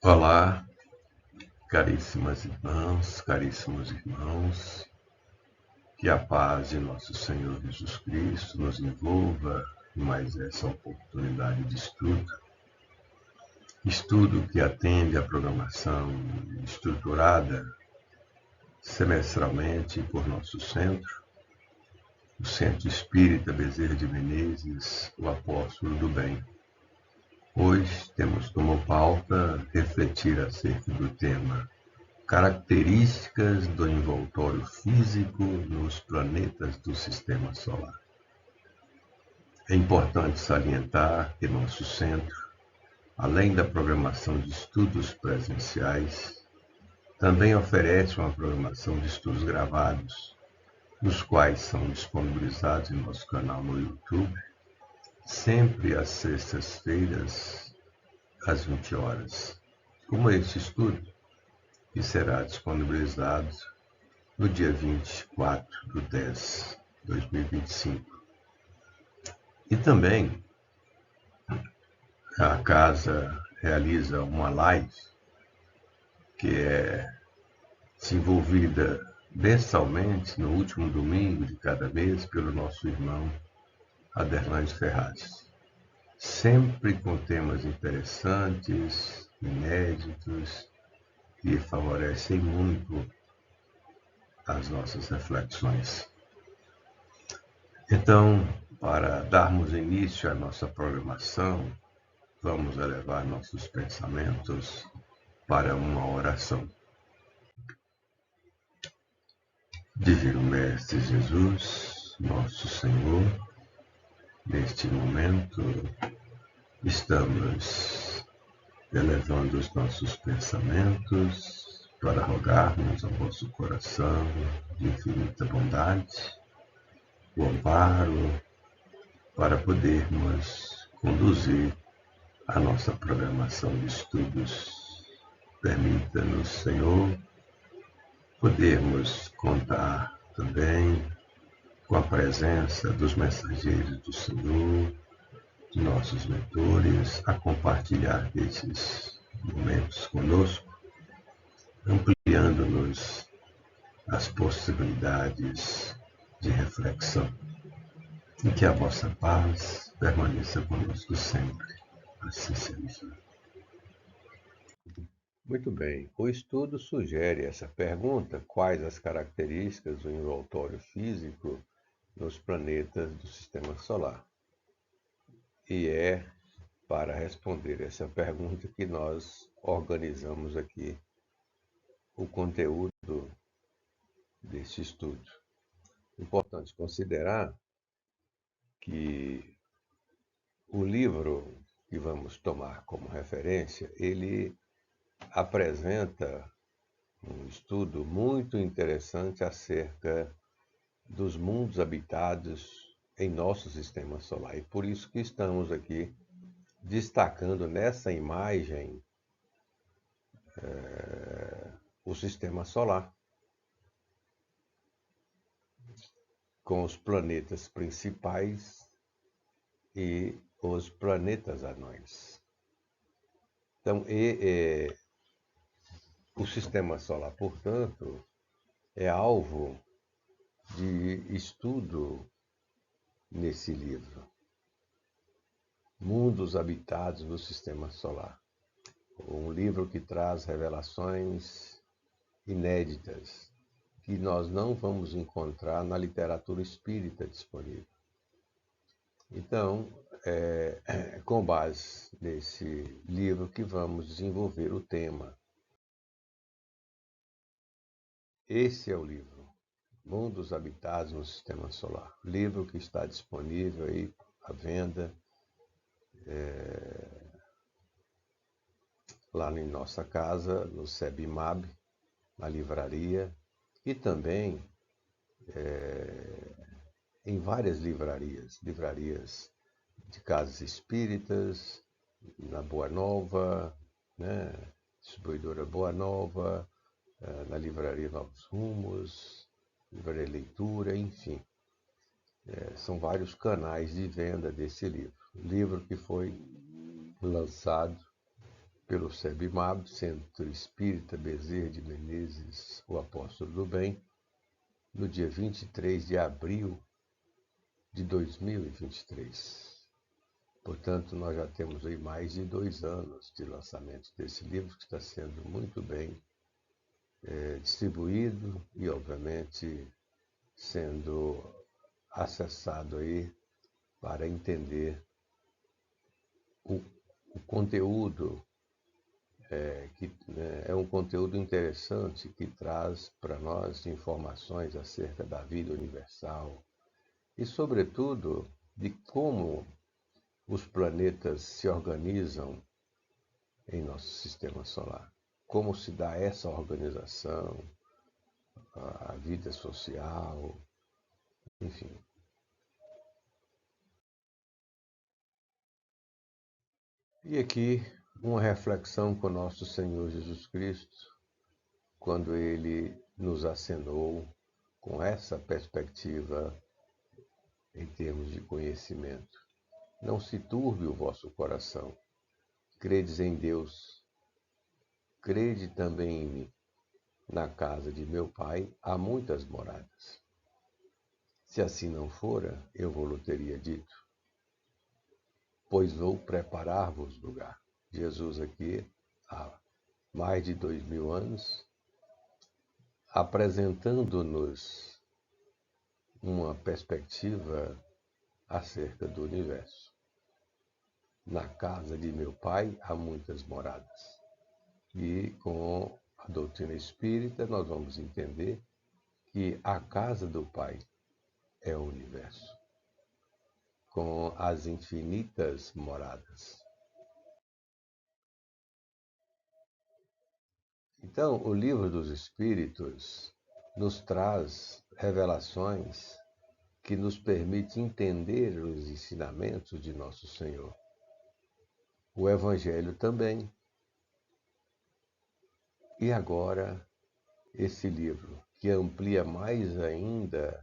Olá, caríssimas irmãs, caríssimos irmãos, que a paz de nosso Senhor Jesus Cristo nos envolva em mais essa oportunidade de estudo que atende à programação estruturada semestralmente por nosso centro, o Centro Espírita Bezerra de Menezes, o Apóstolo do Bem. Hoje temos como pauta refletir acerca do tema características do envoltório físico nos planetas do Sistema Solar. É importante salientar que nosso centro, além da programação de estudos presenciais, também oferece uma programação de estudos gravados, os quais são disponibilizados em nosso canal no YouTube, sempre às sextas-feiras, às 20 horas. Como este estudo, que será disponibilizado no dia 24/10/2025. E também a casa realiza uma live que é desenvolvida mensalmente no último domingo de cada mês pelo nosso irmão Aderlande Ferraz. Sempre com temas interessantes, inéditos, que favorecem muito as nossas reflexões. Então, para darmos início à nossa programação, vamos elevar nossos pensamentos para uma oração. Divino Mestre Jesus, nosso Senhor, neste momento estamos elevando os nossos pensamentos para rogarmos ao vosso coração de infinita bondade, o amparo, para podermos conduzir a nossa programação de estudos. Permita-nos, Senhor, podermos contar também com a presença dos mensageiros do Senhor, de nossos mentores, a compartilhar desses momentos conosco, ampliando-nos as possibilidades de reflexão. E que a vossa paz permaneça conosco sempre. Assim seja. Muito bem. O estudo sugere essa pergunta: quais as características do envoltório físico nos planetas do Sistema Solar? E é para responder essa pergunta que nós organizamos aqui o conteúdo desse estudo. Importante considerar que o livro que vamos tomar como referência, ele apresenta um estudo muito interessante acerca dos mundos habitados em nosso sistema solar. E por isso que estamos aqui destacando nessa imagem o sistema solar, com os planetas principais e os planetas anões. Então, o sistema solar, portanto, é alvo de estudo nesse livro. Mundos habitados no sistema solar. Um livro que traz revelações inéditas que nós não vamos encontrar na literatura espírita disponível. Então, com base nesse livro que vamos desenvolver o tema. Esse é o livro, Mundos Habitados no Sistema Solar. Livro que está disponível aí à venda lá em nossa casa, no SEBMAB, na livraria, e também em várias livrarias de casas espíritas, na Boa Nova, né? Distribuidora Boa Nova, na livraria Novos Rumos, livraria Leitura, enfim. São vários canais de venda desse livro. Livro que foi lançado pelo SEBMAB, Centro Espírita Bezerra de Menezes, o Apóstolo do Bem, no dia 23 de abril de 2023. Portanto, nós já temos aí mais de 2 anos de lançamento desse livro, que está sendo muito bem distribuído e, obviamente, sendo acessado aí para entender o conteúdo, que é um conteúdo interessante que traz para nós informações acerca da vida universal e, sobretudo, de como os planetas se organizam em nosso sistema solar. Como se dá essa organização, a vida social, enfim. E aqui uma reflexão com nosso Senhor Jesus Cristo, quando ele nos acenou com essa perspectiva em termos de conhecimento. Não se turbe o vosso coração. Credes em Deus, crede também em mim. Na casa de meu Pai há muitas moradas. Se assim não fora, eu vou-lhe teria dito, pois vou preparar-vos lugar. Jesus aqui, há mais de 2000 anos, apresentando-nos uma perspectiva acerca do universo. Na casa de meu Pai há muitas moradas. E com a doutrina espírita nós vamos entender que a casa do Pai é o universo, com as infinitas moradas. Então, o Livro dos Espíritos nos traz revelações que nos permitem entender os ensinamentos de nosso Senhor. O Evangelho também. E agora, esse livro, que amplia mais ainda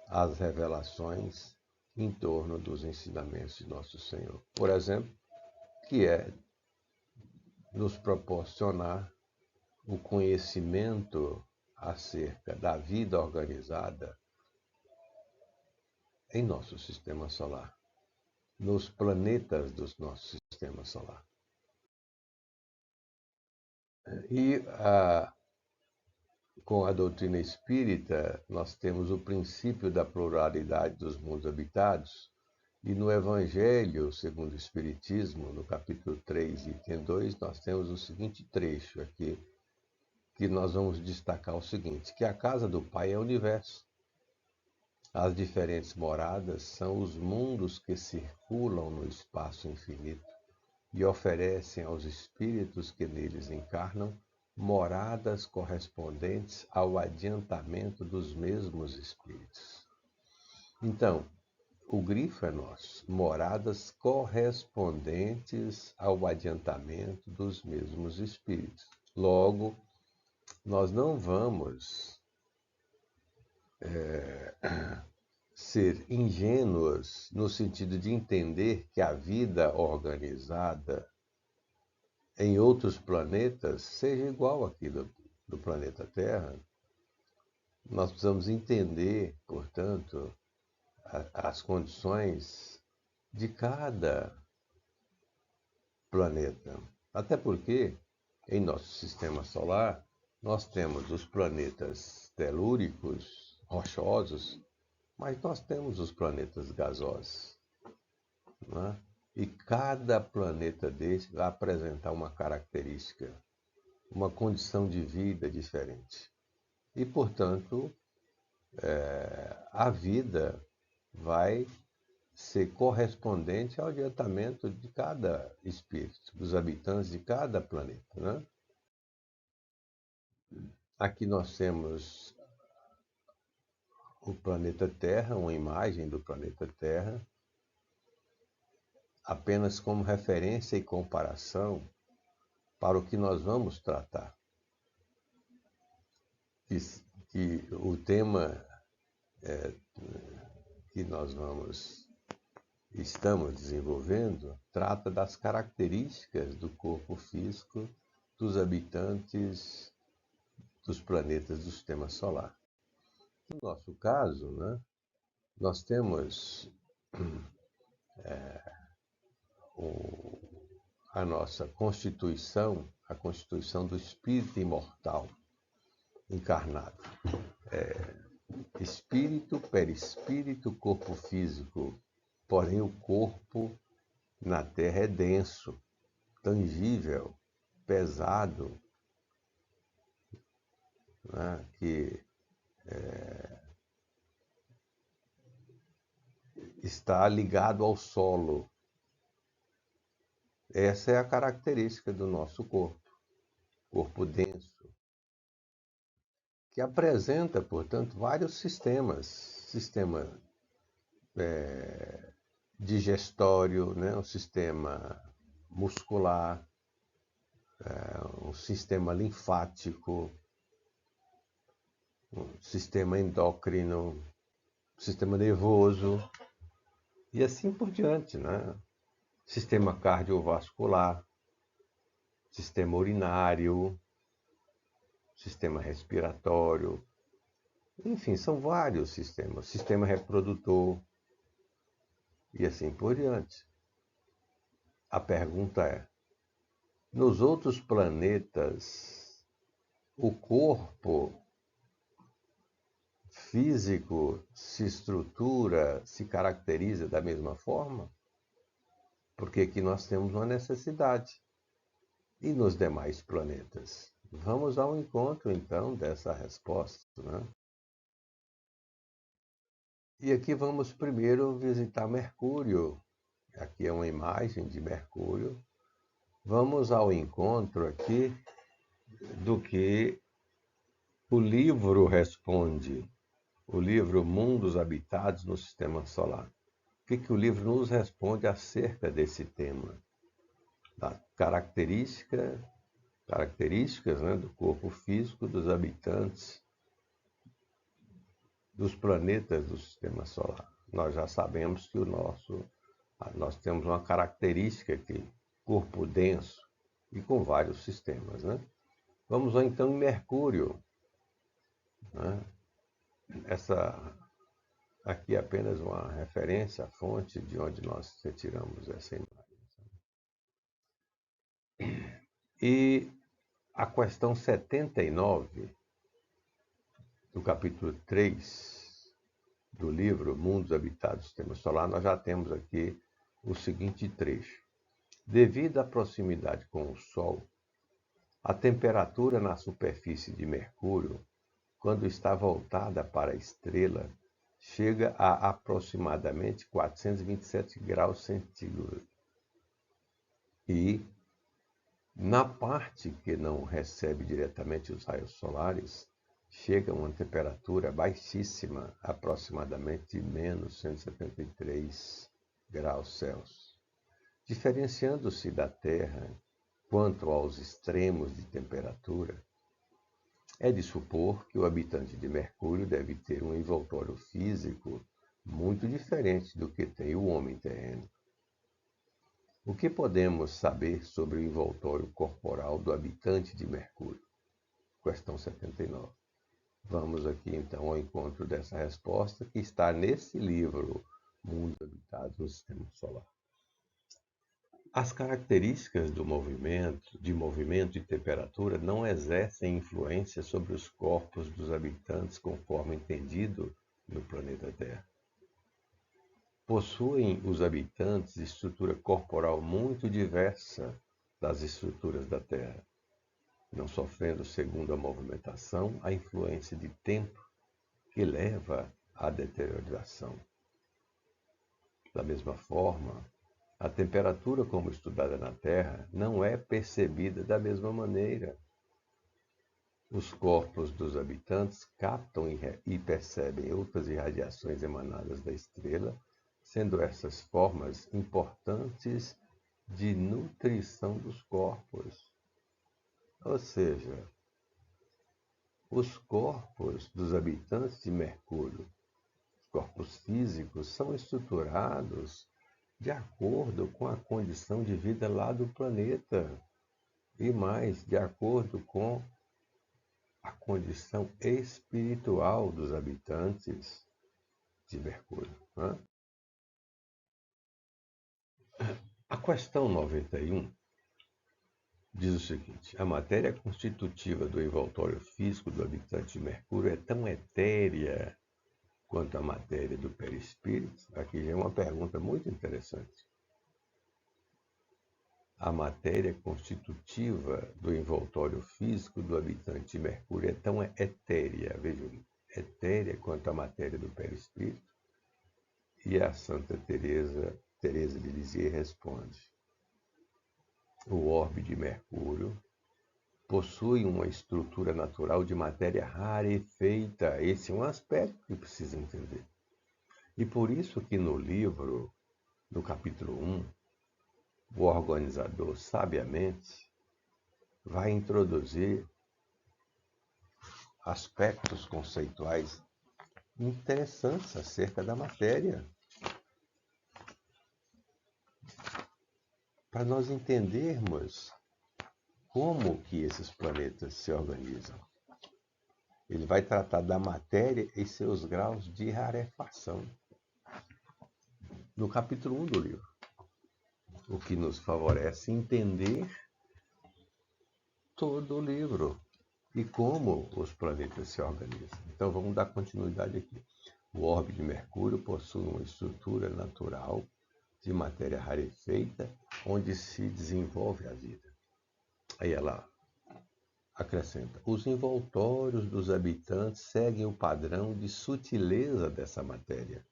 as revelações em torno dos ensinamentos de nosso Senhor. Por exemplo, que é nos proporcionar o conhecimento acerca da vida organizada em nosso sistema solar, nos planetas do nosso sistema solar. E com a doutrina espírita, nós temos o princípio da pluralidade dos mundos habitados, e no Evangelho, segundo o Espiritismo, no capítulo 3, item 2, nós temos o seguinte trecho aqui, que nós vamos destacar o seguinte, que a casa do Pai é o universo. As diferentes moradas são os mundos que circulam no espaço infinito e oferecem aos espíritos que neles encarnam moradas correspondentes ao adiantamento dos mesmos espíritos. Então, o grifo é nosso, moradas correspondentes ao adiantamento dos mesmos espíritos. Logo, nós não vamos ser ingênuos no sentido de entender que a vida organizada em outros planetas seja igual aqui do planeta Terra. Nós precisamos entender, portanto, as condições de cada planeta. Até porque, em nosso sistema solar, nós temos os planetas telúricos, rochosos, mas nós temos os planetas gasosos. Né? E cada planeta desse vai apresentar uma característica, uma condição de vida diferente. E, portanto, a vida vai ser correspondente ao adiantamento de cada espírito, dos habitantes de cada planeta. Né? Aqui nós temos o planeta Terra, uma imagem do planeta Terra, apenas como referência e comparação para o que nós vamos tratar. Que o tema que nós vamos estamos desenvolvendo trata das características do corpo físico dos habitantes dos planetas do Sistema Solar. No nosso caso, né, nós temos a nossa constituição, a constituição do espírito imortal encarnado. Espírito, perispírito, corpo físico. Porém, o corpo na Terra é denso, tangível, pesado, né, que está ligado ao solo. Essa é a característica do nosso corpo denso, que apresenta, portanto, vários sistemas. Sistema digestório, né, um sistema muscular, um sistema linfático, um sistema endócrino, sistema nervoso e assim por diante, né? Sistema cardiovascular, sistema urinário, sistema respiratório, enfim, são vários sistemas, sistema reprodutor e assim por diante. A pergunta é: nos outros planetas, o corpo físico se estrutura, se caracteriza da mesma forma? Porque aqui nós temos uma necessidade. E nos demais planetas? Vamos ao encontro, então, dessa resposta, né? E aqui vamos primeiro visitar Mercúrio. Aqui é uma imagem de Mercúrio. Vamos ao encontro aqui do que o livro responde. O livro Mundos Habitados no Sistema Solar. O que o livro nos responde acerca desse tema? Da características, né, do corpo físico dos habitantes dos planetas do Sistema Solar. Nós já sabemos que nós temos uma característica aqui, corpo denso e com vários sistemas, né? Vamos então em Mercúrio, né? Essa aqui é apenas uma referência, a fonte de onde nós retiramos essa imagem. E a questão 79 do capítulo 3 do livro Mundos Habitados do Sistema Solar, nós já temos aqui o seguinte trecho. Devido à proximidade com o Sol, a temperatura na superfície de Mercúrio, quando está voltada para a estrela, chega a aproximadamente 427 graus centígrados. E, na parte que não recebe diretamente os raios solares, chega a uma temperatura baixíssima, aproximadamente menos 173 graus Celsius. Diferenciando-se da Terra quanto aos extremos de temperatura, é de supor que o habitante de Mercúrio deve ter um envoltório físico muito diferente do que tem o homem terreno. O que podemos saber sobre o envoltório corporal do habitante de Mercúrio? Questão 79. Vamos aqui então ao encontro dessa resposta que está nesse livro, Mundos Habitados no Sistema Solar. As características de movimento e temperatura não exercem influência sobre os corpos dos habitantes conforme entendido no planeta Terra. Possuem os habitantes estrutura corporal muito diversa das estruturas da Terra, não sofrendo, segundo a movimentação, a influência de tempo que leva à deterioração. Da mesma forma, a temperatura, como estudada na Terra, não é percebida da mesma maneira. Os corpos dos habitantes captam e percebem outras irradiações emanadas da estrela, sendo essas formas importantes de nutrição dos corpos. Ou seja, os corpos dos habitantes de Mercúrio, os corpos físicos, são estruturados de acordo com a condição de vida lá do planeta e mais, de acordo com a condição espiritual dos habitantes de Mercúrio. Né? A questão 91 diz o seguinte: a matéria constitutiva do envoltório físico do habitante de Mercúrio é tão etérea quanto a matéria do perispírito? Aqui já é uma pergunta muito interessante. A matéria constitutiva do envoltório físico do habitante de Mercúrio é tão etérea, vejam, etérea quanto a matéria do perispírito? E a Santa Teresa de Lisieux responde: o orbe de Mercúrio possui uma estrutura natural de matéria rarefeita. Esse é um aspecto que precisa entender. E por isso que no livro, no capítulo 1, o organizador sabiamente vai introduzir aspectos conceituais interessantes acerca da matéria, para nós entendermos como que esses planetas se organizam. Ele vai tratar da matéria e seus graus de rarefação. No capítulo 1 do livro, o que nos favorece entender todo o livro e como os planetas se organizam. Então vamos dar continuidade aqui. O orbe de Mercúrio possui uma estrutura natural de matéria rarefeita, onde se desenvolve a vida. Aí ela acrescenta: os envoltórios dos habitantes seguem o padrão de sutileza dessa matéria,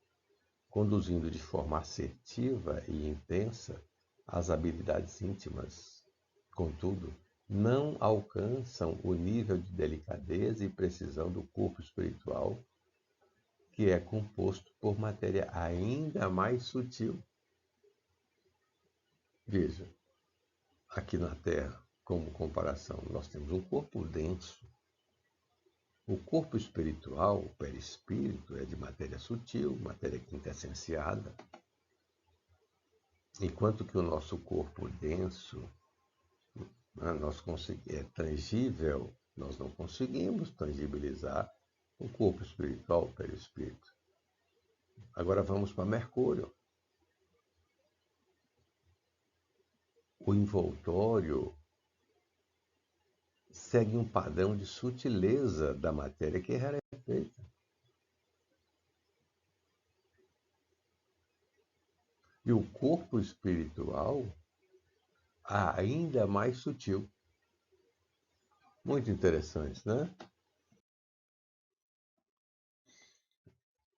conduzindo de forma assertiva e intensa as habilidades íntimas. Contudo, não alcançam o nível de delicadeza e precisão do corpo espiritual, que é composto por matéria ainda mais sutil. Veja, aqui na Terra, como comparação, nós temos um corpo denso. O corpo espiritual, o perispírito, é de matéria sutil, matéria quintessenciada, enquanto que o nosso corpo denso é tangível, nós não conseguimos tangibilizar o corpo espiritual, o perispírito. Agora vamos para Mercúrio. O envoltório segue um padrão de sutileza da matéria que é rarefeita. E o corpo espiritual ainda mais sutil. Muito interessante, né?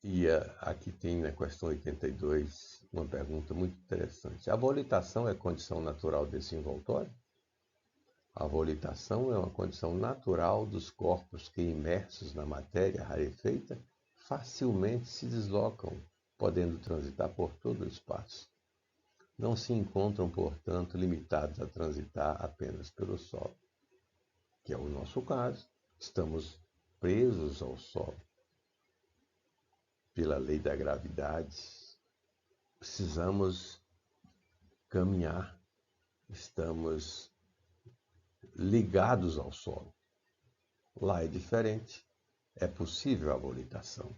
E aqui tem na questão 82 uma pergunta muito interessante. A volitação é condição natural desse envoltório? A volitação é uma condição natural dos corpos que, imersos na matéria rarefeita, facilmente se deslocam, podendo transitar por todo o espaço. Não se encontram, portanto, limitados a transitar apenas pelo solo, que é o nosso caso. Estamos presos ao solo pela lei da gravidade. Precisamos caminhar, estamos ligados ao solo. Lá é diferente, é possível a volitação.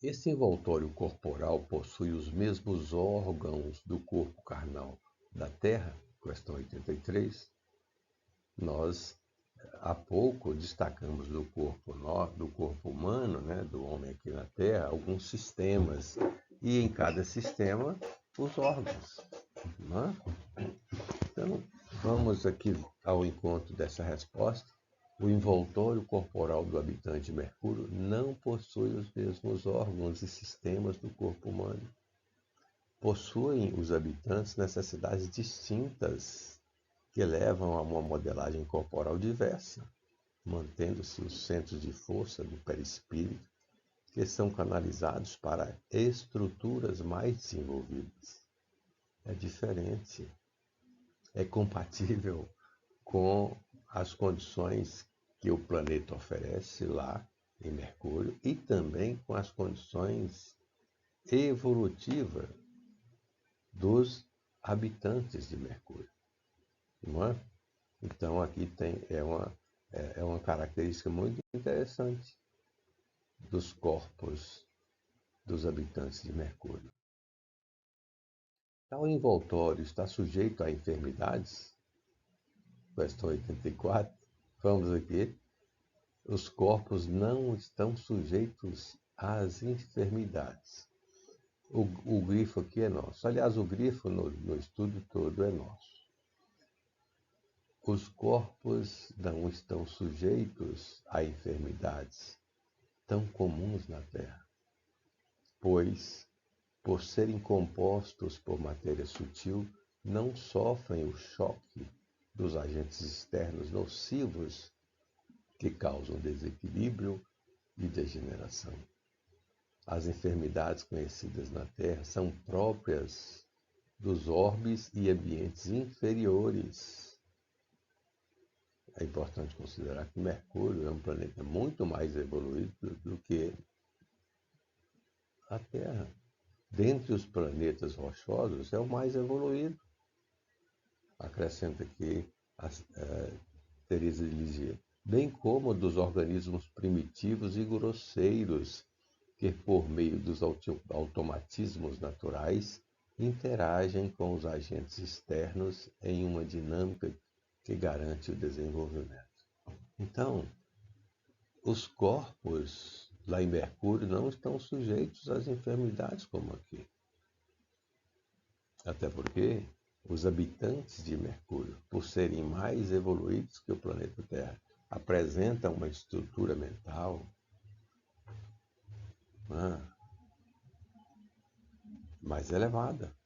Esse envoltório corporal possui os mesmos órgãos do corpo carnal da Terra, questão 83. Nós, há pouco, destacamos do corpo humano, né, do homem aqui na Terra, alguns sistemas, e em cada sistema, os órgãos. Né? Então, vamos aqui ao encontro dessa resposta. O envoltório corporal do habitante de Mercúrio não possui os mesmos órgãos e sistemas do corpo humano. Possuem os habitantes necessidades distintas que levam a uma modelagem corporal diversa, mantendo-se os centros de força do perispírito, que são canalizados para estruturas mais desenvolvidas. É diferente. É compatível com as condições que o planeta oferece lá em Mercúrio e também com as condições evolutiva dos habitantes de Mercúrio, não é? Então aqui é uma característica muito interessante dos corpos dos habitantes de Mercúrio. Tal envoltório está sujeito a enfermidades? Questão 84. Vamos aqui. Os corpos não estão sujeitos às enfermidades. O grifo aqui é nosso. Aliás, o grifo no estudo todo é nosso. Os corpos não estão sujeitos a enfermidades tão comuns na Terra, pois, por serem compostos por matéria sutil, não sofrem o choque dos agentes externos nocivos que causam desequilíbrio e degeneração. As enfermidades conhecidas na Terra são próprias dos orbes e ambientes inferiores. É importante considerar que Mercúrio é um planeta muito mais evoluído do que a Terra. Dentre os planetas rochosos, é o mais evoluído. Acrescenta aqui Teresa de Lisieux, bem como dos organismos primitivos e grosseiros, que por meio dos automatismos naturais interagem com os agentes externos em uma dinâmica que garante o desenvolvimento. Então, os corpos lá em Mercúrio não estão sujeitos às enfermidades como aqui. Até porque os habitantes de Mercúrio, por serem mais evoluídos que o planeta Terra, apresentam uma estrutura mental mais elevada.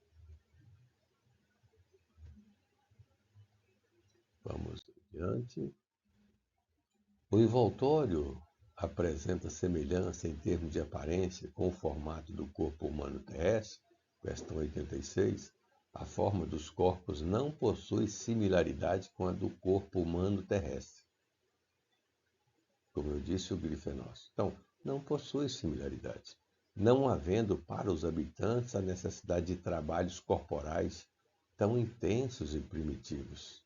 Vamos adiante. O envoltório apresenta semelhança em termos de aparência com o formato do corpo humano terrestre, questão 86. A forma dos corpos não possui similaridade com a do corpo humano terrestre. Como eu disse, o grifo é nosso. Então, não possui similaridade, não havendo para os habitantes a necessidade de trabalhos corporais tão intensos e primitivos.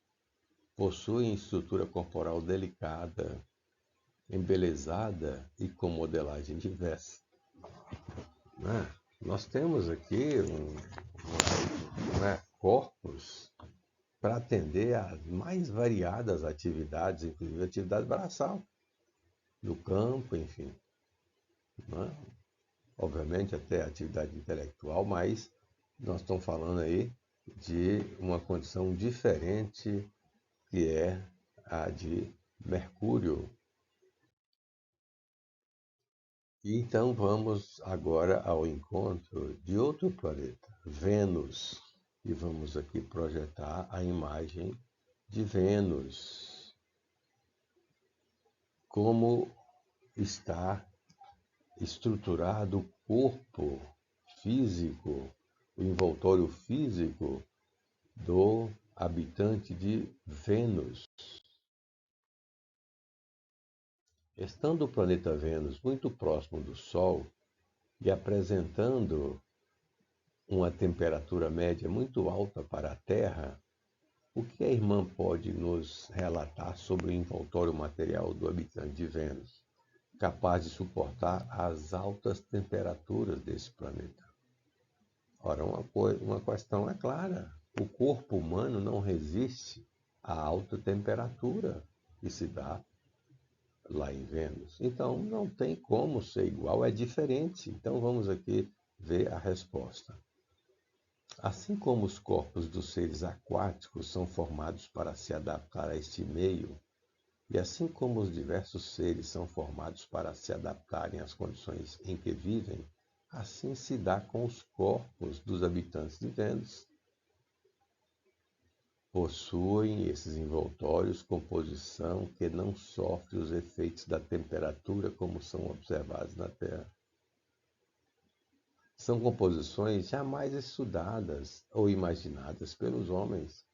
Possuem estrutura corporal delicada, embelezada e com modelagem diversa. Nós temos aqui corpos para atender às mais variadas atividades, inclusive atividade braçal, no campo, enfim. Obviamente até atividade intelectual, mas nós estamos falando aí de uma condição diferente que é a de Mercúrio. E então vamos agora ao encontro de outro planeta, Vênus, e vamos aqui projetar a imagem de Vênus. Como está estruturado o corpo físico, o envoltório físico do habitante de Vênus. Estando o planeta Vênus muito próximo do Sol e apresentando uma temperatura média muito alta para a Terra, o que a irmã pode nos relatar sobre o envoltório material do habitante de Vênus, capaz de suportar as altas temperaturas desse planeta? Ora, uma questão é clara: o corpo humano não resiste à alta temperatura que se dá lá em Vênus. Então, não tem como ser igual, é diferente. Então, vamos aqui ver a resposta. Assim como os corpos dos seres aquáticos são formados para se adaptar a este meio, e assim como os diversos seres são formados para se adaptarem às condições em que vivem, assim se dá com os corpos dos habitantes de Vênus. Possuem esses envoltórios composição que não sofre os efeitos da temperatura como são observados na Terra. São composições jamais estudadas ou imaginadas pelos homens.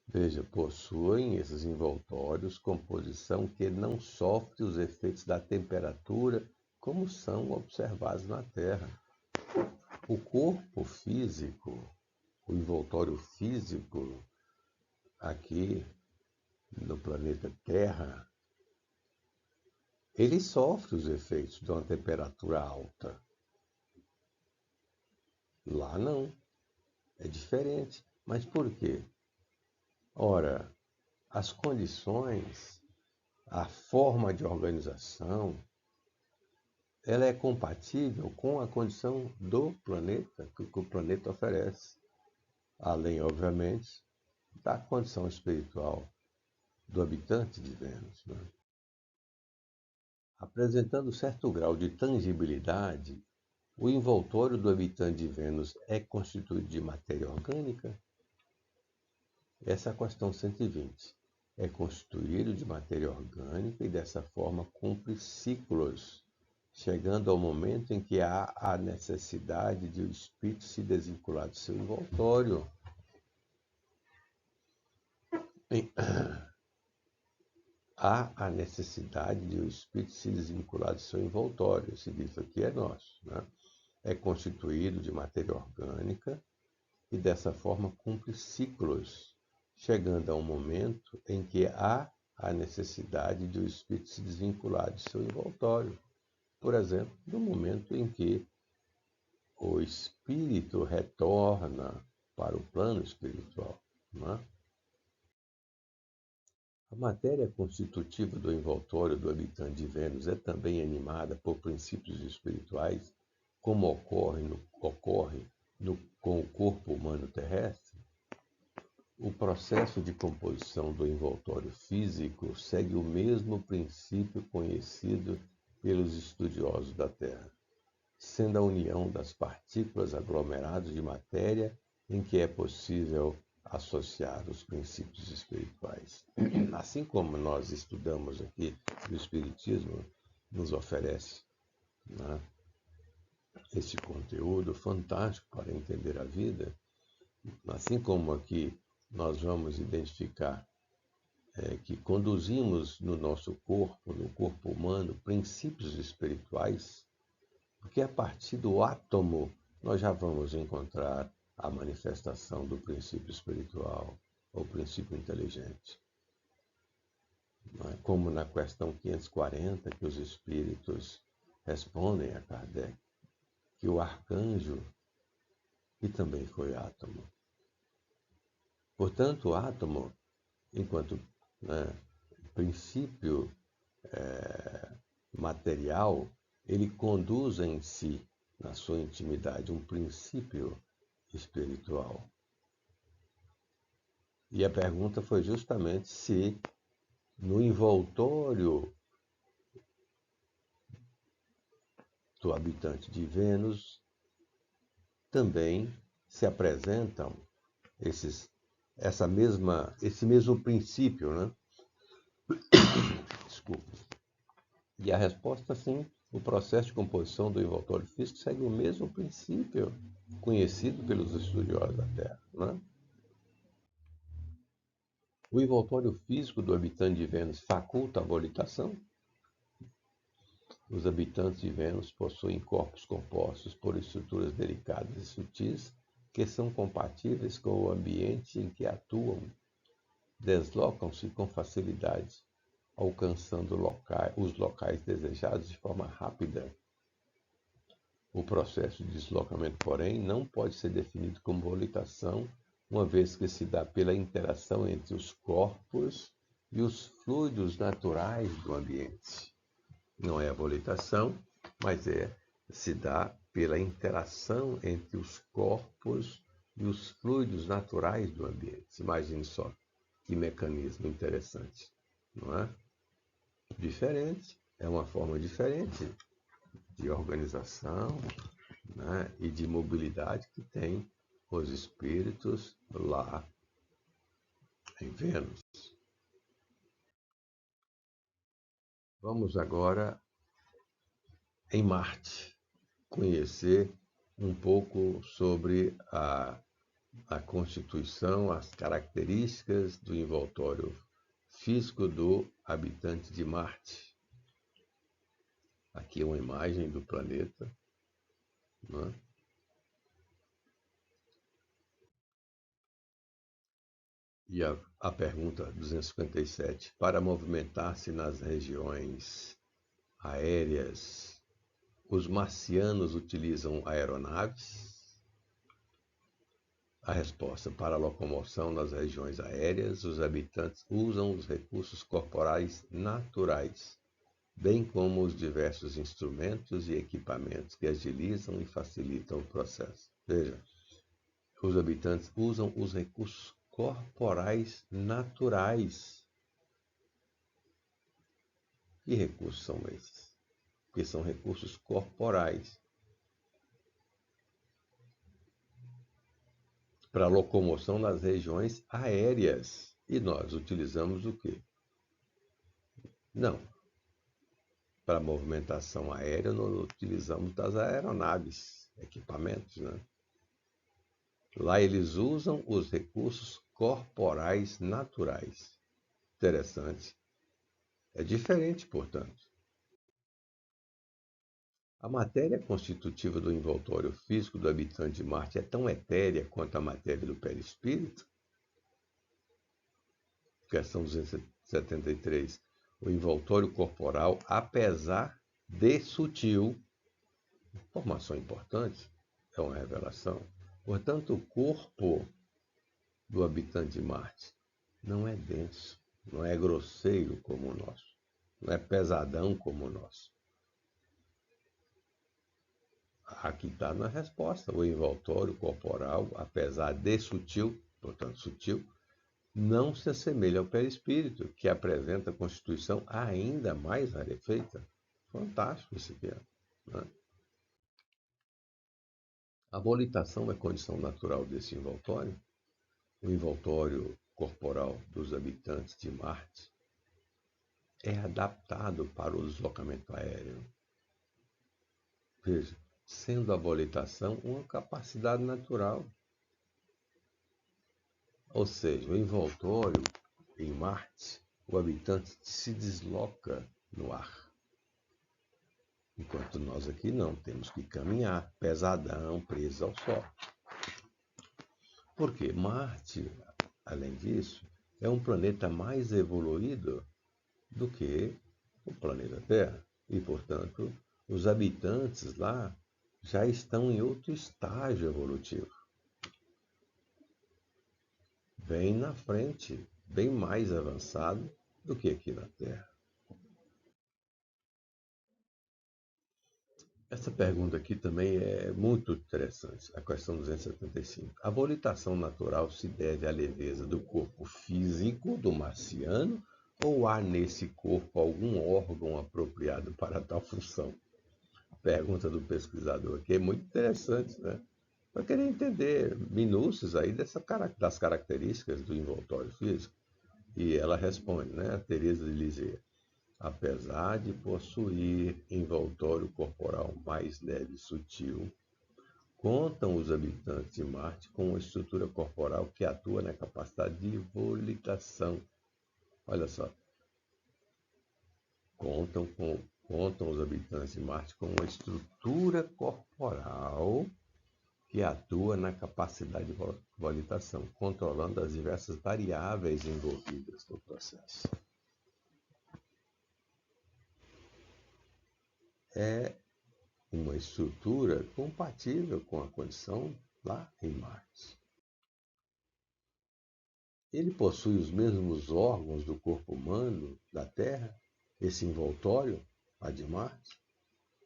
Veja, possuem esses envoltórios composição que não sofre os efeitos da temperatura como são observados na Terra. O corpo físico, o envoltório físico aqui no planeta Terra, ele sofre os efeitos de uma temperatura alta. Lá não, é diferente. Mas por quê? Ora, as condições, a forma de organização, ela é compatível com a condição do planeta, que o planeta oferece. Além, obviamente, da condição espiritual do habitante de Vênus, né? Apresentando certo grau de tangibilidade, o envoltório do habitante de Vênus é constituído de matéria orgânica? Essa é a questão 120. É constituído de matéria orgânica e dessa forma cumpre ciclos, chegando ao momento em que há a necessidade de o espírito se desvincular do seu envoltório. Há a necessidade de o espírito se desvincular do seu envoltório. Esse livro aqui é nosso, né? É constituído de matéria orgânica e dessa forma cumpre ciclos, chegando a um momento em que há a necessidade de o espírito se desvincular de seu envoltório. Por exemplo, no momento em que o espírito retorna para o plano espiritual, não é? A matéria constitutiva do envoltório do habitante de Vênus é também animada por princípios espirituais, como ocorre com o corpo humano terrestre. O processo de composição do envoltório físico segue o mesmo princípio conhecido pelos estudiosos da Terra, sendo a união das partículas aglomeradas de matéria em que é possível associar os princípios espirituais. Assim como nós estudamos aqui, o Espiritismo nos oferece, né, esse conteúdo fantástico para entender a vida, assim como aqui nós vamos identificar que conduzimos no nosso corpo, no corpo humano, princípios espirituais, porque a partir do átomo nós já vamos encontrar a manifestação do princípio espiritual, ou princípio inteligente. Como na questão 540, que os espíritos respondem a Kardec, que o arcanjo, que também foi átomo. Portanto, o átomo, enquanto princípio material, ele conduz em si, na sua intimidade, um princípio espiritual. E a pergunta foi justamente se no envoltório do habitante de Vênus também se apresentam esse mesmo princípio, né? Desculpa. E a resposta, sim, o processo de composição do envoltório físico segue o mesmo princípio conhecido pelos estudiosos da Terra, né? O envoltório físico do habitante de Vênus faculta a volitação? Os habitantes de Vênus possuem corpos compostos por estruturas delicadas e sutis que são compatíveis com o ambiente em que atuam. Deslocam-se com facilidade, alcançando os locais desejados de forma rápida. O processo de deslocamento, porém, não pode ser definido como volitação, uma vez que se dá pela interação entre os corpos e os fluidos naturais do ambiente. Não é a volitação, mas se dá pela interação entre os corpos e os fluidos naturais do ambiente. Imagine só que mecanismo interessante, não é? Diferente, é uma forma diferente de organização, né, e de mobilidade que tem os espíritos lá em Vênus. Vamos agora em Marte conhecer um pouco sobre a constituição, as características do envoltório físico do habitante de Marte. Aqui é uma imagem do planeta, né? E a pergunta 257, para movimentar-se nas regiões aéreas, os marcianos utilizam aeronaves? A resposta, para a locomoção nas regiões aéreas, os habitantes usam os recursos corporais naturais, bem como os diversos instrumentos e equipamentos que agilizam e facilitam o processo. Veja, os habitantes usam os recursos corporais naturais. Que recursos são esses? Porque são recursos corporais. Para locomoção nas regiões aéreas. E nós utilizamos o quê? Não. Para movimentação aérea, nós utilizamos das aeronaves, equipamentos, né? Lá eles usam os recursos corporais naturais. Interessante. É diferente, portanto. A matéria constitutiva do envoltório físico do habitante de Marte é tão etérea quanto a matéria do perispírito? Questão 273. O envoltório corporal, apesar de sutil, informação importante, é uma revelação. Portanto, o corpo do habitante de Marte não é denso, não é grosseiro como o nosso, não é pesadão como o nosso. Aqui está na resposta. O envoltório corporal, apesar de sutil, portanto sutil, não se assemelha ao perispírito, que apresenta constituição ainda mais rarefeita. Fantástico isso aqui, né? A volitação é condição natural desse envoltório. O envoltório corporal dos habitantes de Marte é adaptado para o deslocamento aéreo. Veja, sendo a volitação uma capacidade natural. Ou seja, o envoltório em Marte, o habitante se desloca no ar. Enquanto nós aqui não, temos que caminhar, pesadão, preso ao Sol. Por quê? Marte, além disso, é um planeta mais evoluído do que o planeta Terra. E, portanto, os habitantes lá já estão em outro estágio evolutivo. Bem na frente, bem mais avançado do que aqui na Terra. Essa pergunta aqui também é muito interessante, a questão 275. A volitação natural se deve à leveza do corpo físico do marciano ou há nesse corpo algum órgão apropriado para tal função? A pergunta do pesquisador aqui é muito interessante, né? Eu queria entender minúcias aí das características do envoltório físico. E ela responde, né, a Teresa de Lisieux. Apesar de possuir envoltório corporal mais leve e sutil, contam os habitantes de Marte com uma estrutura corporal que atua na capacidade de volitação. Olha só. Contam os habitantes de Marte com uma estrutura corporal que atua na capacidade de volitação, controlando as diversas variáveis envolvidas no processo. É uma estrutura compatível com a condição lá em Marte. Ele possui os mesmos órgãos do corpo humano da Terra, esse envoltório, a de Marte.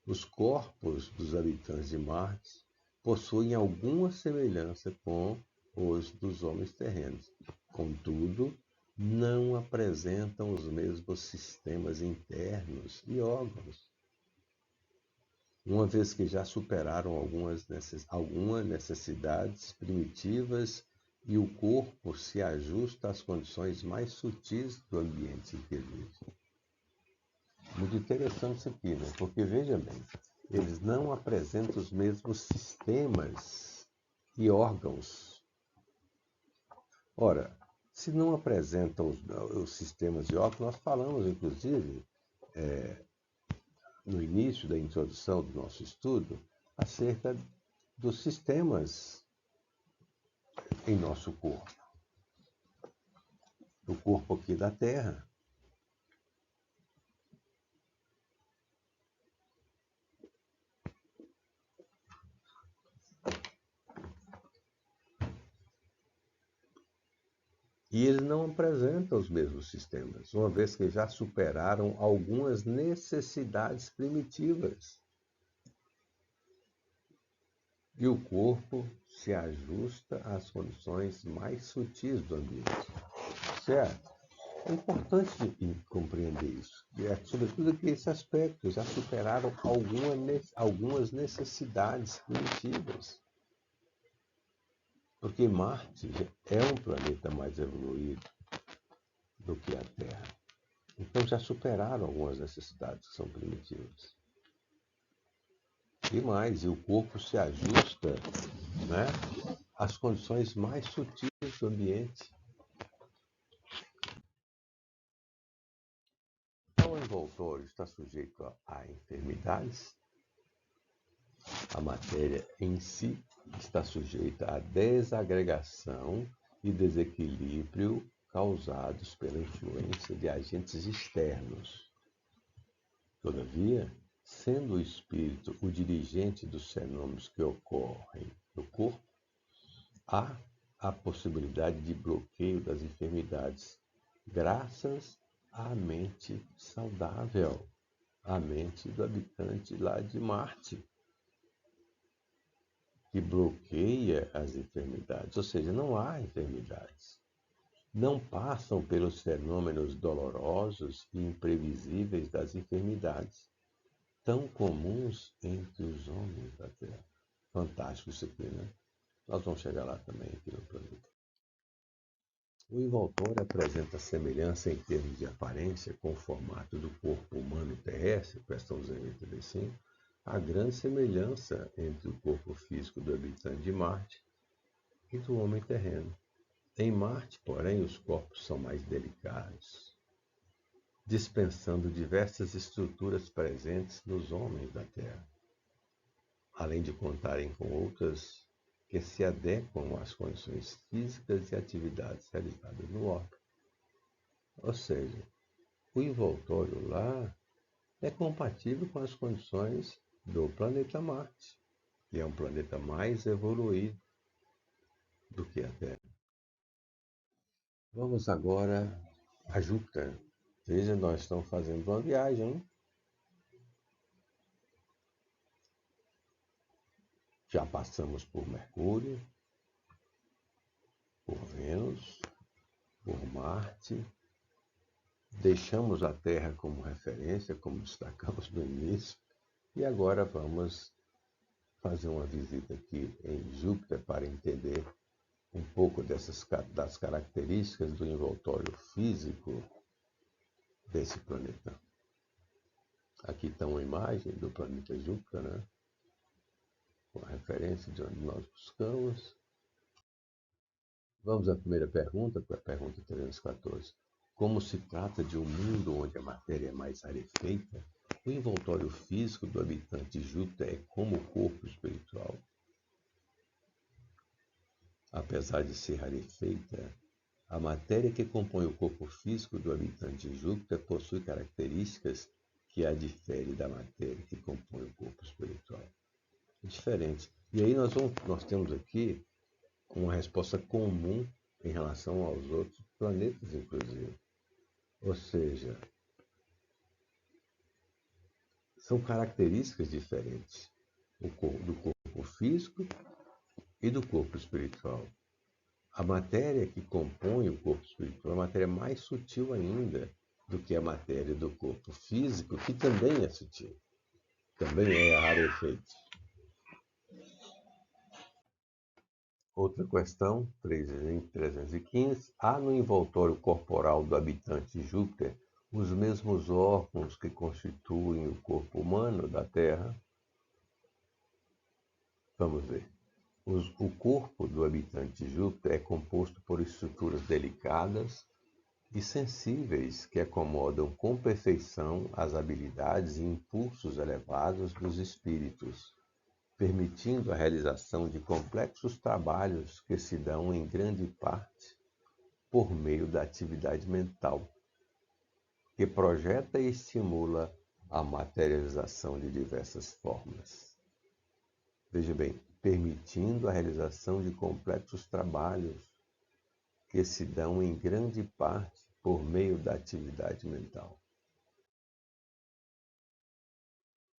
Os corpos dos habitantes de Marte possuem alguma semelhança com os dos homens terrenos. Contudo, não apresentam os mesmos sistemas internos e órgãos, uma vez que já superaram algumas necessidades primitivas e o corpo se ajusta às condições mais sutis do ambiente em que vive. Muito interessante isso aqui, né? Porque, veja bem, eles não apresentam os mesmos sistemas e órgãos. Ora, se não apresentam os sistemas e órgãos, nós falamos, inclusive, no início da introdução do nosso estudo acerca dos sistemas em nosso corpo. O corpo aqui da Terra. E eles não apresentam os mesmos sistemas, uma vez que já superaram algumas necessidades primitivas. E o corpo se ajusta às condições mais sutis do ambiente. Certo? É importante compreender isso. E sobretudo que esse aspecto já superaram algumas necessidades primitivas. Porque Marte é um planeta mais evoluído do que a Terra. Então já superaram algumas necessidades que são primitivas. E mais, o corpo se ajusta, né, às condições mais sutis do ambiente. Então, o envoltório está sujeito a enfermidades. A matéria em si está sujeita à desagregação e desequilíbrio causados pela influência de agentes externos. Todavia, sendo o espírito o dirigente dos fenômenos que ocorrem no corpo, há a possibilidade de bloqueio das enfermidades, graças à mente saudável, à mente do habitante lá de Marte, que bloqueia as enfermidades, ou seja, não há enfermidades. Não passam pelos fenômenos dolorosos e imprevisíveis das enfermidades, tão comuns entre os homens da Terra. Fantástico isso aqui, né? Nós vamos chegar lá também, aqui no planeta. O envoltório apresenta semelhança em termos de aparência com o formato do corpo humano terrestre, questão 285, a grande semelhança entre o corpo físico do habitante de Marte e do homem terreno. Em Marte, porém, os corpos são mais delicados, dispensando diversas estruturas presentes nos homens da Terra, além de contarem com outras que se adequam às condições físicas e atividades realizadas no órgão. Ou seja, o envoltório lá é compatível com as condições do planeta Marte, que é um planeta mais evoluído do que a Terra. Vamos agora a Júpiter. Veja, nós estamos fazendo uma viagem. Já passamos por Mercúrio, por Vênus, por Marte. Deixamos a Terra como referência, como destacamos no início. E agora vamos fazer uma visita aqui em Júpiter para entender um pouco das características do envoltório físico desse planeta. Aqui está uma imagem do planeta Júpiter, né? Com a referência de onde nós buscamos. Vamos à primeira pergunta, que é a pergunta 314. Como se trata de um mundo onde a matéria é mais rarefeita, o envoltório físico do habitante de Júpiter é como o corpo espiritual. Apesar de ser rarefeita, a matéria que compõe o corpo físico do habitante de Júpiter possui características que a diferem da matéria que compõe o corpo espiritual. É diferente. E aí nós temos aqui uma resposta comum em relação aos outros planetas, inclusive. Ou seja, são características diferentes do corpo físico e do corpo espiritual. A matéria que compõe o corpo espiritual é uma matéria mais sutil ainda do que a matéria do corpo físico, que também é sutil, também é rarefeito. Outra questão, 315. Há no envoltório corporal do habitante de Júpiter os mesmos órgãos que constituem o corpo humano da Terra? Vamos ver. O corpo do habitante de Júpiter é composto por estruturas delicadas e sensíveis que acomodam com perfeição as habilidades e impulsos elevados dos espíritos, permitindo a realização de complexos trabalhos que se dão em grande parte por meio da atividade mental, que projeta e estimula a materialização de diversas formas. Veja bem, permitindo a realização de complexos trabalhos que se dão em grande parte por meio da atividade mental.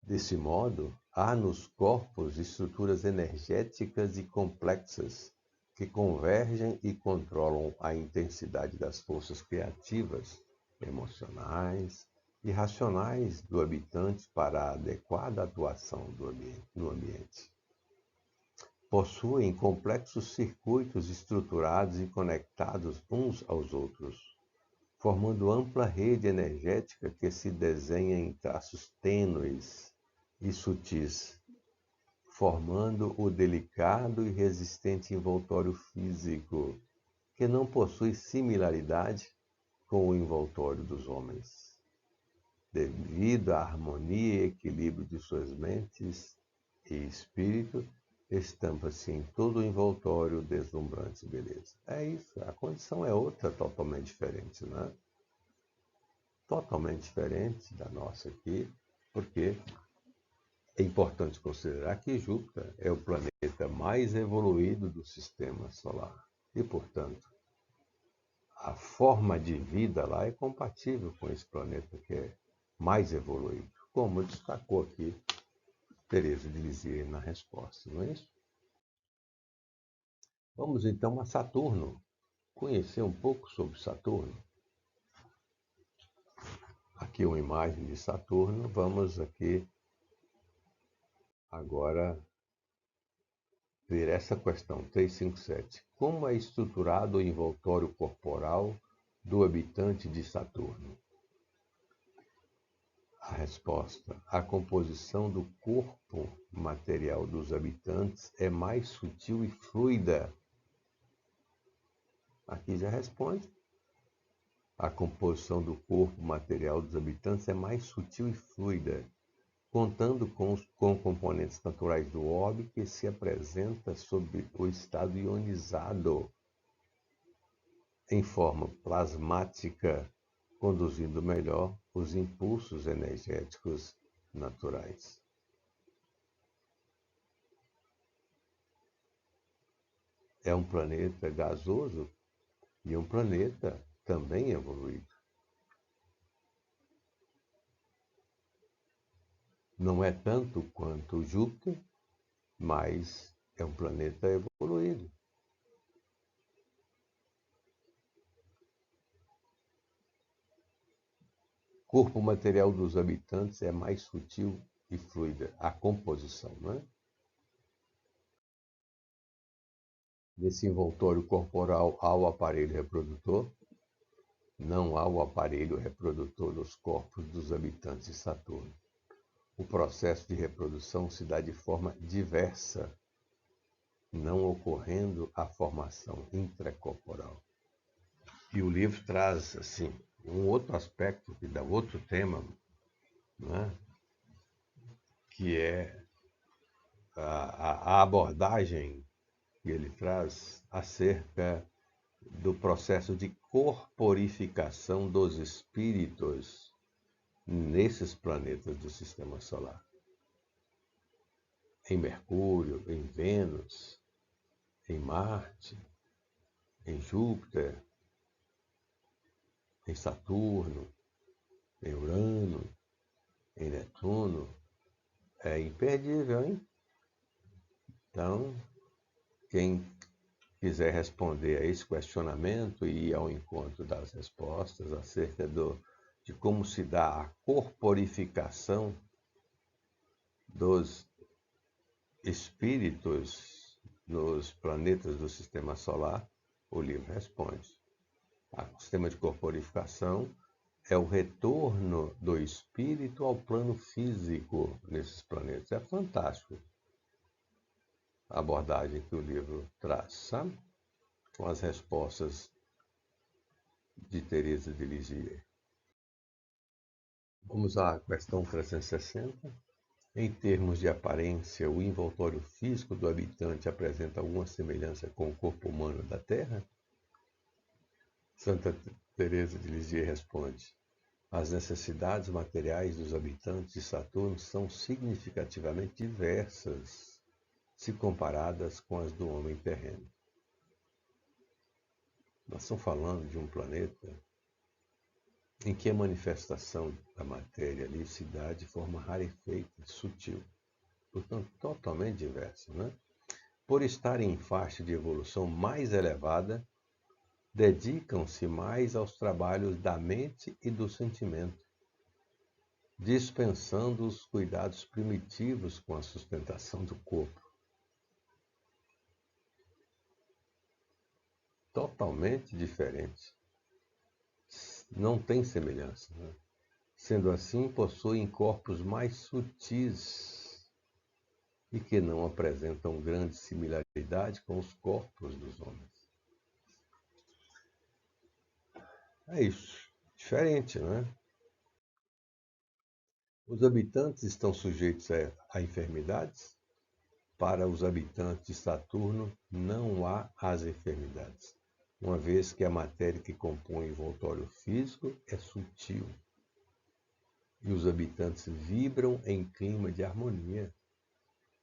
Desse modo, há nos corpos estruturas energéticas e complexas que convergem e controlam a intensidade das forças criativas, emocionais e racionais do habitante para a adequada atuação no ambiente. Possuem complexos circuitos estruturados e conectados uns aos outros, formando ampla rede energética que se desenha em traços tênues e sutis, formando o delicado e resistente envoltório físico, que não possui similaridade com o envoltório dos homens, devido à harmonia e equilíbrio de suas mentes e espírito, estampa-se em todo o envoltório deslumbrante beleza. É isso, a condição é outra, totalmente diferente, né? Totalmente diferente da nossa aqui, porque é importante considerar que Júpiter é o planeta mais evoluído do sistema solar e, portanto, a forma de vida lá é compatível com esse planeta que é mais evoluído, como destacou aqui Teresa de Lisieux na resposta, não é isso? Vamos então a Saturno, conhecer um pouco sobre Saturno. Aqui uma imagem de Saturno, vamos aqui agora ver essa questão 357. Como é estruturado o envoltório corporal do habitante de Saturno? A resposta: a composição do corpo material dos habitantes é mais sutil e fluida. Aqui já responde. A composição do corpo material dos habitantes é mais sutil e fluida, contando com componentes naturais do orbe que se apresenta sob o estado ionizado, em forma plasmática, conduzindo melhor os impulsos energéticos naturais. É um planeta gasoso e um planeta também evoluído. Não é tanto quanto Júpiter, mas é um planeta evoluído. O corpo material dos habitantes é mais sutil e fluida, a composição, não é? Nesse envoltório corporal há o aparelho reprodutor? Não há o aparelho reprodutor nos corpos dos habitantes de Saturno. O processo de reprodução se dá de forma diversa, não ocorrendo a formação intracorporal. E o livro traz, assim, um outro aspecto, que dá outro tema, né? Que é a abordagem que ele traz acerca do processo de corporificação dos espíritos nesses planetas do Sistema Solar. Em Mercúrio, em Vênus, em Marte, em Júpiter, em Saturno, em Urano, em Netuno. É imperdível, hein? Então, quem quiser responder a esse questionamento e ir ao encontro das respostas acerca de como se dá a corporificação dos espíritos nos planetas do Sistema Solar, o livro responde. O sistema de corporificação é o retorno do espírito ao plano físico nesses planetas. É fantástico a abordagem que o livro traz, sabe? Com as respostas de Teresa de Lisieux. Vamos à questão 360. Em termos de aparência, o envoltório físico do habitante apresenta alguma semelhança com o corpo humano da Terra? Santa Teresa de Lisieux responde: as necessidades materiais dos habitantes de Saturno são significativamente diversas se comparadas com as do homem terreno. Nós estamos falando de um planeta em que a manifestação da matéria ali se dá de forma rarefeita, sutil, portanto totalmente diversa, né? Por estar em faixa de evolução mais elevada, dedicam-se mais aos trabalhos da mente e do sentimento, dispensando os cuidados primitivos com a sustentação do corpo. Totalmente diferente. Não tem semelhança, né? Sendo assim, possuem corpos mais sutis e que não apresentam grande similaridade com os corpos dos homens. É isso. Diferente, não é? Os habitantes estão sujeitos a enfermidades? Para os habitantes de Saturno, não há as enfermidades, uma vez que a matéria que compõe o envoltório físico é sutil e os habitantes vibram em clima de harmonia.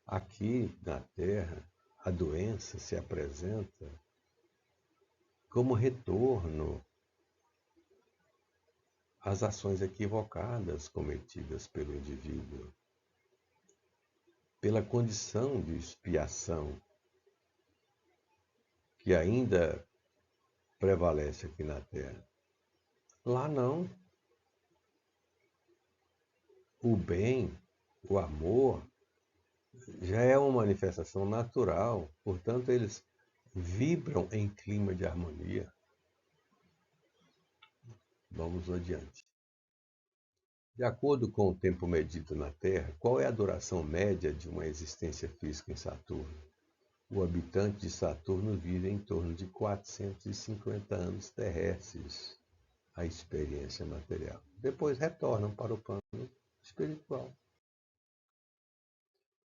Aqui na Terra, a doença se apresenta como retorno às ações equivocadas cometidas pelo indivíduo, pela condição de expiação que ainda prevalece aqui na Terra. Lá não. O bem, o amor, já é uma manifestação natural, portanto, eles vibram em clima de harmonia. Vamos adiante. De acordo com o tempo medido na Terra, qual é a duração média de uma existência física em Saturno? O habitante de Saturno vive em torno de 450 anos terrestres, a experiência material. Depois retornam para o plano espiritual.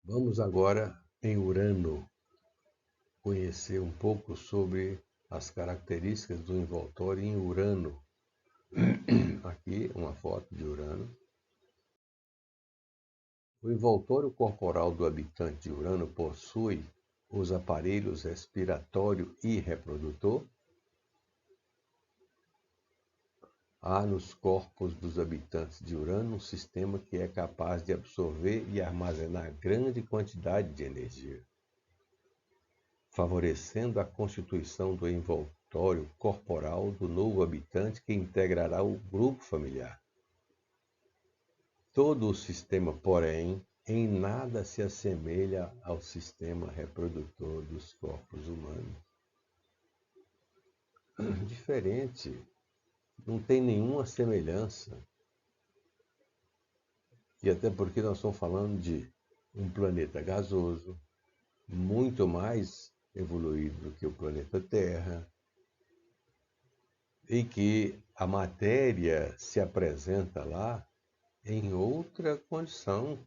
Vamos agora em Urano conhecer um pouco sobre as características do envoltório em Urano. Aqui uma foto de Urano. O envoltório corporal do habitante de Urano possui os aparelhos respiratório e reprodutor. Há nos corpos dos habitantes de Urano um sistema que é capaz de absorver e armazenar grande quantidade de energia, favorecendo a constituição do envoltório corporal do novo habitante que integrará o grupo familiar. Todo o sistema, porém, em nada se assemelha ao sistema reprodutor dos corpos humanos. Diferente, não tem nenhuma semelhança. E até porque nós estamos falando de um planeta gasoso, muito mais evoluído do que o planeta Terra, e que a matéria se apresenta lá em outra condição.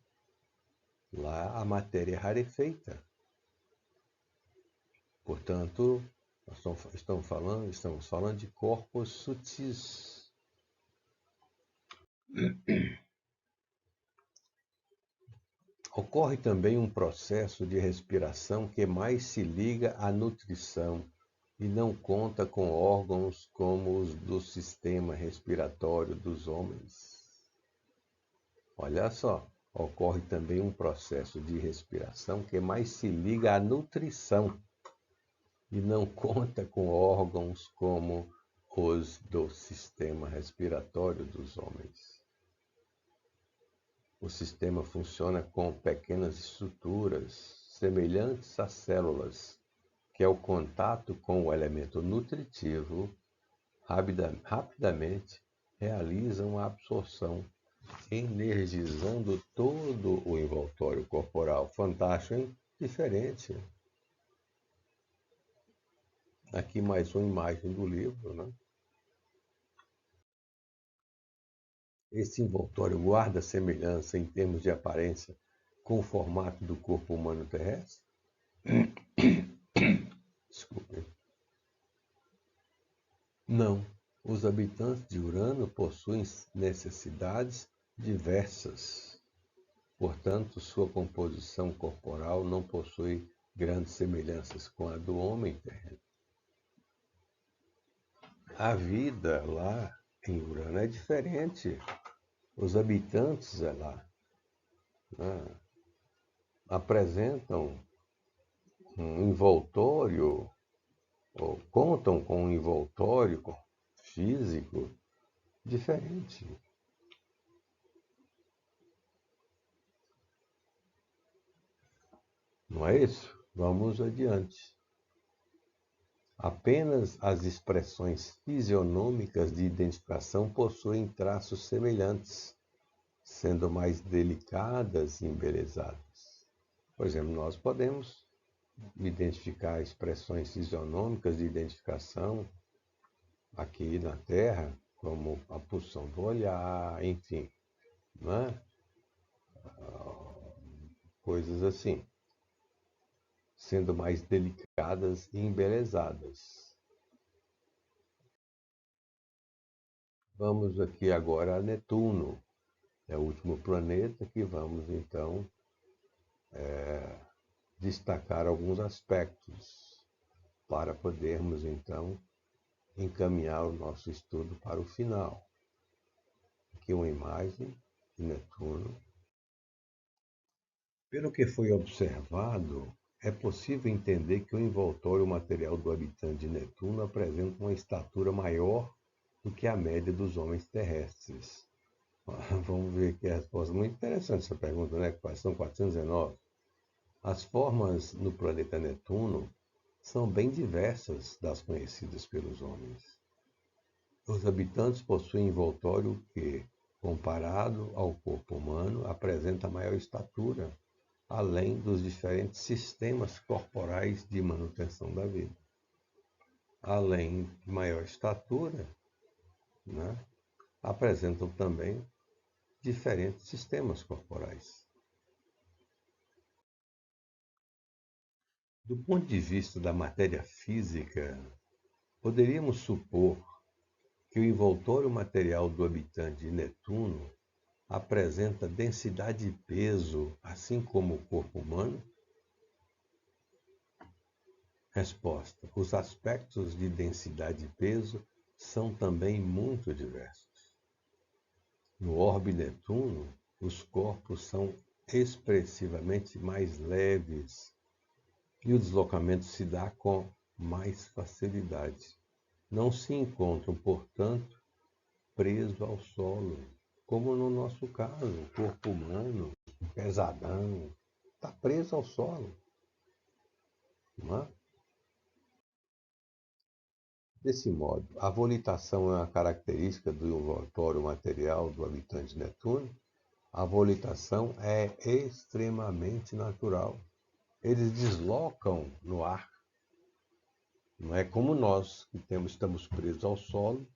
Lá a matéria é rarefeita. Portanto, nós estamos falando de corpos sutis. Ocorre também um processo de respiração que mais se liga à nutrição e não conta com órgãos como os do sistema respiratório dos homens. Olha só, ocorre também um processo de respiração que mais se liga à nutrição e não conta com órgãos como os do sistema respiratório dos homens. O sistema funciona com pequenas estruturas semelhantes a células, que ao contato com o elemento nutritivo, rapidamente realizam a absorção, energizando todo o envoltório corporal. Fantástico, hein? Diferente. Aqui mais uma imagem do livro, né? Esse envoltório guarda semelhança em termos de aparência com o formato do corpo humano terrestre? Desculpe. Não. Os habitantes de Urano possuem necessidades diversas. Portanto, sua composição corporal não possui grandes semelhanças com a do homem terreno. A vida lá em Urano é diferente. Os habitantes lá, né, apresentam um envoltório, ou contam com um envoltório físico diferente. Não é isso? Vamos adiante. Apenas as expressões fisionômicas de identificação possuem traços semelhantes, sendo mais delicadas e embelezadas. Por exemplo, nós podemos identificar expressões fisionômicas de identificação aqui na Terra, como a pulsão do olhar, enfim, não é? Coisas assim, sendo mais delicadas e embelezadas. Vamos aqui agora a Netuno, é o último planeta que vamos então destacar alguns aspectos para podermos então encaminhar o nosso estudo para o final. Aqui uma imagem de Netuno. Pelo que foi observado, é possível entender que o envoltório material do habitante de Netuno apresenta uma estatura maior do que a média dos homens terrestres. Vamos ver aqui a resposta. Muito interessante essa pergunta, né? Questão 419. As formas no planeta Netuno são bem diversas das conhecidas pelos homens. Os habitantes possuem envoltório que, comparado ao corpo humano, apresenta maior estatura, além dos diferentes sistemas corporais de manutenção da vida. Além de maior estatura, né, apresentam também diferentes sistemas corporais. Do ponto de vista da matéria física, poderíamos supor que o envoltório material do habitante de Netuno apresenta densidade e peso, assim como o corpo humano? Resposta: os aspectos de densidade e peso são também muito diversos. No orbe Netuno, os corpos são expressivamente mais leves e o deslocamento se dá com mais facilidade. Não se encontram, portanto, presos ao solo, como no nosso caso, o corpo humano, pesadão, está preso ao solo. Não é? Desse modo, a volitação é uma característica do envoltório material do habitante de Netuno. A volitação é extremamente natural. Eles deslocam no ar. Não é como nós, que estamos presos ao solo,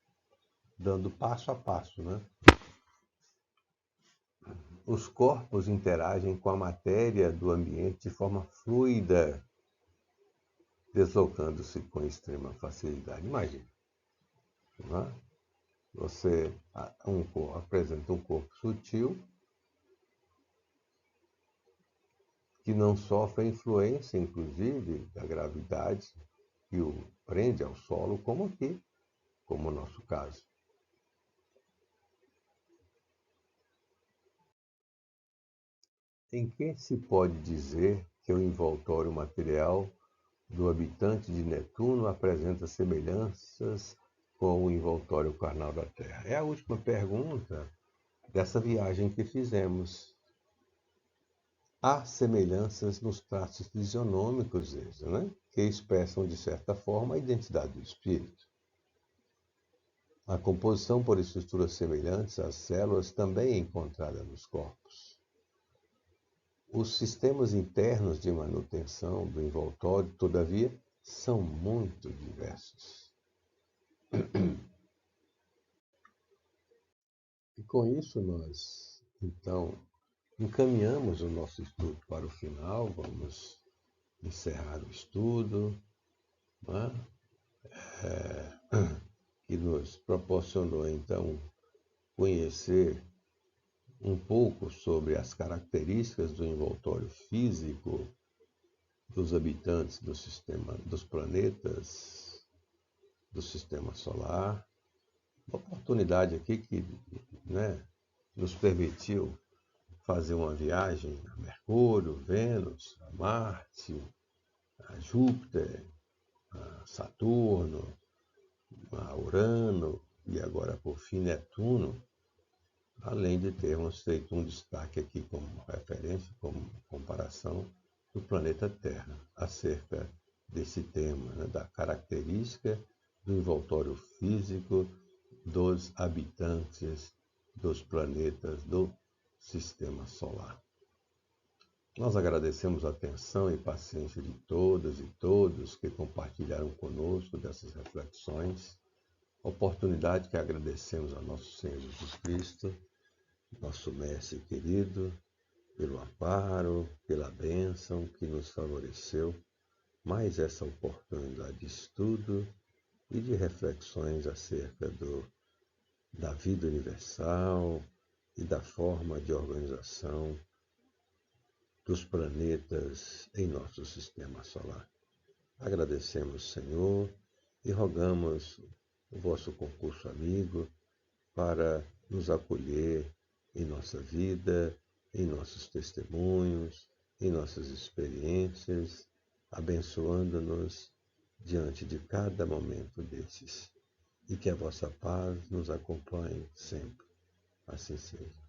dando passo a passo, né? Os corpos interagem com a matéria do ambiente de forma fluida, deslocando-se com extrema facilidade. Imagina, não é? Você apresenta um corpo sutil que não sofre a influência, inclusive, da gravidade que o prende ao solo, como aqui, como no nosso caso. Em que se pode dizer que o envoltório material do habitante de Netuno apresenta semelhanças com o envoltório carnal da Terra? É a última pergunta dessa viagem que fizemos. Há semelhanças nos traços fisionômicos deles, né? Que expressam, de certa forma, a identidade do espírito. A composição por estruturas semelhantes às células também é encontrada nos corpos. Os sistemas internos de manutenção do envoltório, todavia, são muito diversos. com isso nós, então, encaminhamos o nosso estudo para o final, vamos encerrar o estudo, né? Que nos proporcionou, então, conhecer um pouco sobre as características do envoltório físico dos habitantes do sistema, dos planetas do sistema solar. Uma oportunidade aqui que, né, nos permitiu fazer uma viagem a Mercúrio, Vênus, a Marte, a Júpiter, a Saturno, a Urano e agora por fim Netuno, além de termos feito um destaque aqui como referência, como comparação do planeta Terra acerca desse tema, né, da característica do envoltório físico dos habitantes dos planetas do Sistema Solar. Nós agradecemos a atenção e paciência de todas e todos que compartilharam conosco dessas reflexões, oportunidade que agradecemos a nosso Senhor Jesus Cristo, nosso Mestre querido, pelo amparo, pela bênção que nos favoreceu, mais essa oportunidade de estudo e de reflexões acerca da vida universal e da forma de organização dos planetas em nosso sistema solar. Agradecemos, Senhor, e rogamos o vosso concurso amigo para nos acolher em nossa vida, em nossos testemunhos, em nossas experiências, abençoando-nos diante de cada momento desses. E que a vossa paz nos acompanhe sempre. Assim seja.